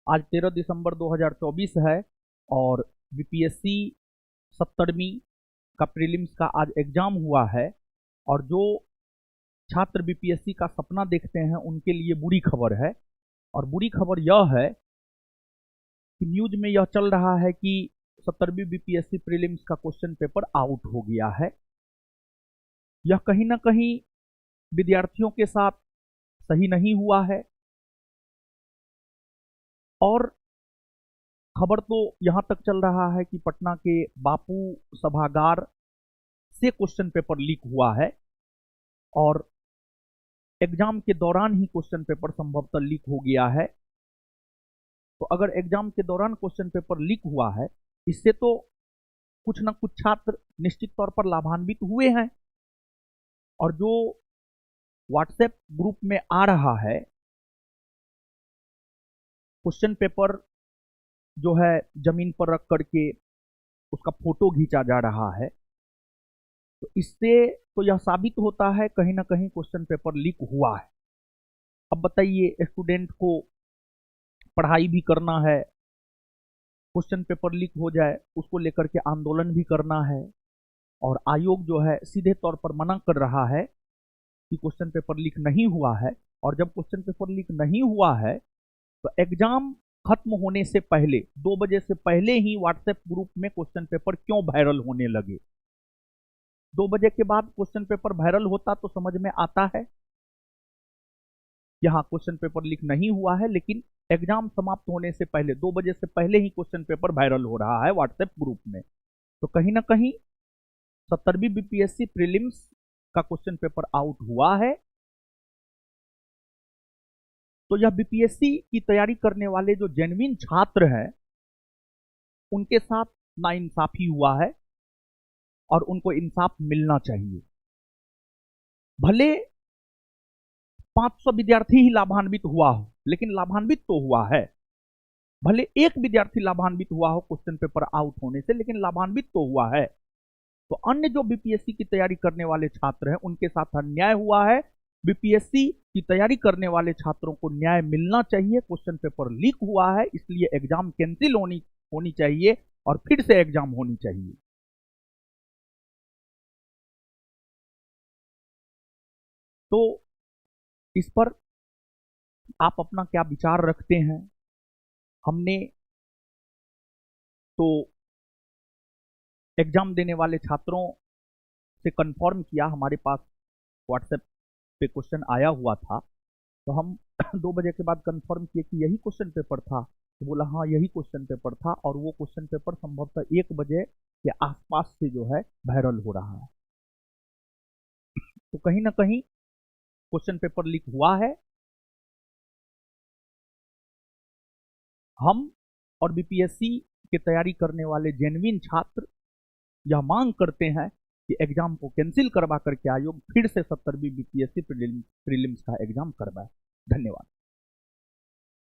आज 13 दिसंबर 2024 है और बीपीएससी 70वीं का प्रीलिम्स का आज एग्जाम हुआ है। और जो छात्र बीपीएससी का सपना देखते हैं उनके लिए बुरी खबर है। और बुरी खबर यह है कि न्यूज में यह चल रहा है कि 70वीं बीपीएससी प्रीलिम्स का क्वेश्चन पेपर आउट हो गया है। यह कहीं ना कहीं विद्यार्थियों के साथ सही नहीं हुआ है। और खबर तो यहां तक चल रहा है कि पटना के बापू सभागार से क्वेश्चन पेपर लीक हुआ है और एग्जाम के दौरान ही क्वेश्चन पेपर संभवतः लीक हो गया है। तो अगर एग्जाम के दौरान क्वेश्चन पेपर लीक हुआ है, इससे तो कुछ ना कुछ छात्र निश्चित तौर पर लाभान्वित हुए हैं। और जो व्हाट्सएप ग्रुप में आ रहा है क्वेश्चन पेपर जो है जमीन पर रख करके उसका फोटो खींचा जा रहा है, तो इससे तो यह साबित होता है कहीं ना कहीं क्वेश्चन पेपर लीक हुआ है। अब बताइए, स्टूडेंट को पढ़ाई भी करना है, क्वेश्चन पेपर लीक हो जाए उसको लेकर के आंदोलन भी करना है, और आयोग जो है सीधे तौर पर मना कर रहा है कि क्वेश्चन पेपर लीक नहीं हुआ है। और जब क्वेश्चन पेपर लीक नहीं हुआ है तो एग्जाम खत्म होने से पहले 2 बजे से पहले ही व्हाट्सएप ग्रुप में क्वेश्चन पेपर क्यों वायरल होने लगे। 2 बजे के बाद क्वेश्चन पेपर वायरल होता तो समझ में आता है यहाँ क्वेश्चन पेपर लीक नहीं हुआ है, लेकिन एग्जाम समाप्त होने से पहले 2 बजे से पहले ही क्वेश्चन पेपर वायरल हो रहा है व्हाट्सएप ग्रुप में। तो कहीं ना कहीं 70वीं बीपीएससी प्रीलिम्स का क्वेश्चन पेपर आउट हुआ है। तो यह बीपीएससी की तैयारी करने वाले जो जेन्युइन छात्र हैं उनके साथ नाइंसाफी हुआ है और उनको इंसाफ मिलना चाहिए। भले 500 विद्यार्थी ही लाभान्वित हुआ हो, लेकिन लाभान्वित तो हुआ है। भले एक विद्यार्थी लाभान्वित हुआ हो क्वेश्चन पेपर आउट होने से, लेकिन लाभान्वित तो हुआ है। तो अन्य जो बीपीएससी की तैयारी करने वाले छात्र हैं उनके साथ अन्याय हुआ है। बीपीएससी की तैयारी करने वाले छात्रों को न्याय मिलना चाहिए। क्वेश्चन पेपर लीक हुआ है, इसलिए एग्जाम कैंसिल होनी चाहिए और फिर से एग्जाम होनी चाहिए। तो इस पर आप अपना क्या विचार रखते हैं? हमने तो एग्जाम देने वाले छात्रों से कंफर्म किया, हमारे पास व्हाट्सएप पे क्वेश्चन आया हुआ था, तो हम 2 बजे के बाद कंफर्म किए कि यही क्वेश्चन पेपर था। तो बोला हाँ यही क्वेश्चन पेपर था, और वो क्वेश्चन पेपर संभवतः 1 बजे के आसपास से जो है वायरल हो रहा है। तो कहीं ना कहीं क्वेश्चन पेपर लीक हुआ है। हम और बीपीएससी की तैयारी करने वाले जेन्युइन छात्र यह मांग करते हैं कि एग्जाम को कैंसिल करवा करके आयोग फिर से 70वीं बीपीएससी प्रीलिम्स का एग्जाम करवाए। धन्यवाद।